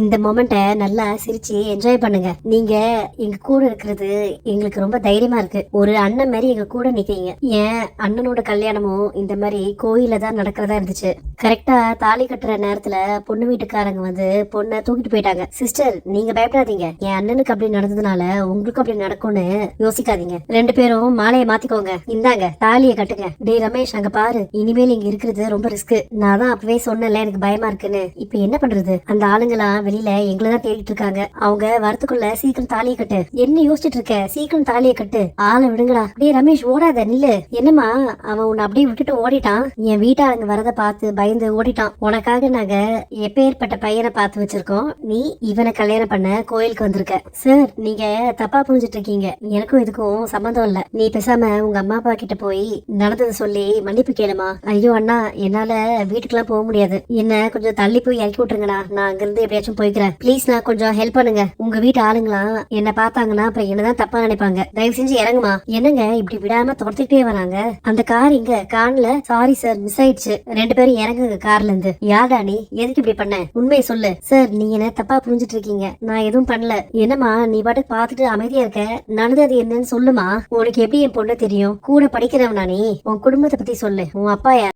இந்த மொமெண்ட்டை நல்லா சிரிச்சு என்ஜாய் பண்ணுங்க. நீங்க எங்க கூட இருக்கிறது எங்களுக்கு ரொம்ப தைரியமா இருக்கு. ஒரு அண்ணன் மாதிரி எங்க கூட நிக்கிறீங்க. என் அண்ணனோட கல்யாணமும் இந்த மாதிரி கோயில தான் நடக்கிறதா இருந்துச்சு. கரெக்டா தாலி கட்டுற நேரத்துல பொண்ணு வீட்டுக்காரங்க வந்து பொண்ணை தூக்கிட்டு போயிட்டாங்க. சிஸ்டர், நீங்க பயப்படாதீங்க. என் அண்ணனுக்கு அப்படி நடந்ததுனால உங்களுக்கும் அப்படி நடக்கும்னு யோசிக்காதீங்க. ரெண்டு பேரும் மாலையை மாத்திக்கோங்க. இந்தாங்க, தாலியை கட்டுங்க. டே ரமேஷ், அங்க பாரு, இனிமேல் இங்க இருக்கிறது ரொம்ப ரிஸ்க். நான் தான் அப்பவே சொன்னேன்ல எனக்கு பயமா இருக்குன்னு. இப்ப என்ன பண்றது? அந்த ஆளுங்களா வெளியில எங்களதான் தேடிட்டு இருக்காங்க. அவங்க வரத்துக்குள்ள சீக்கிரம் தாலியை கட்டு. என்ன யோசிச்சுட்டு இருக்க? சீக்கிரம் தாலியை கட்டு. ஆளை விடுங்கடா. டேய் ரமேஷ், ஓடாத, நில்லு. என்னமா அவன் உன்னை அப்படியே விட்டுட்டு ஓடிட்டான்? என் வீட்டாளுங்க வரத பார்த்து பயந்து ஓடிட்டான். உனக்காக நாங்க எப்பேற்பட்ட பையனை பார்த்து வச்சிருக்கோம். நீ இவனை கல்யாணம் பண்ண கோயிலுக்கு வந்திருக்க. சார், நீங்க தப்பா புரிஞ்சிட்டு இருக்கீங்க. எனக்கும் இதுக்கும் சம்மந்தம் இல்ல. நீ பேசாம உங்க அம்மா அப்பா கிட்ட போய் நடந்ததை சொல்லி மன்னிப்பு கேளுமா. ஐயோ அண்ணா, என்னால வீட்டுக்கெல்லாம் போக முடியாது. என்ன கொஞ்சம் தள்ளி போய் இறக்கி விட்டுருங்கண்ணா. நான் அங்கிருந்து எப்படியாச்சும் போய்க்கிறேன். ப்ளீஸ், நான் கொஞ்சம் ஹெல்ப் பண்ணுங்க. உங்க வீட்டு ஆளுங்களாம் என்ன பார்த்தாங்கன்னா அப்புறம் என்னதான் தப்பா நினைப்பாங்க. தயவு செஞ்சு இறங்குமா. என்னங்க இப்படி விடாம துரத்திட்டே வராங்க? அந்த கார் இங்க காணல. சாரி சார், மிஸ் ஆயிடுச்சு. ரெண்டு பேரும் இறங்குங்க கார்ல இருந்து. யாரா நீ? எதுக்கு இப்படி பண்ண? உண்மையை சொல்லு. சார், நீங்க என்ன தப்பா புரிஞ்சிட்டு இருக்கீங்க. நான் எதுவும் பண்ணல. என்னமா நீ பாட்டுக்கு பாத்துட்டு அமைதியா இருக்க? நடந்தது என்னன்னு சொல்லுமா. உனக்கு எப்படி என் பொண்ணு தெரியும்? கூட படிக்கிறவனா நீ? உன் குடும்பத்தை பத்தி சொல்லு. உன் அப்பா யார்?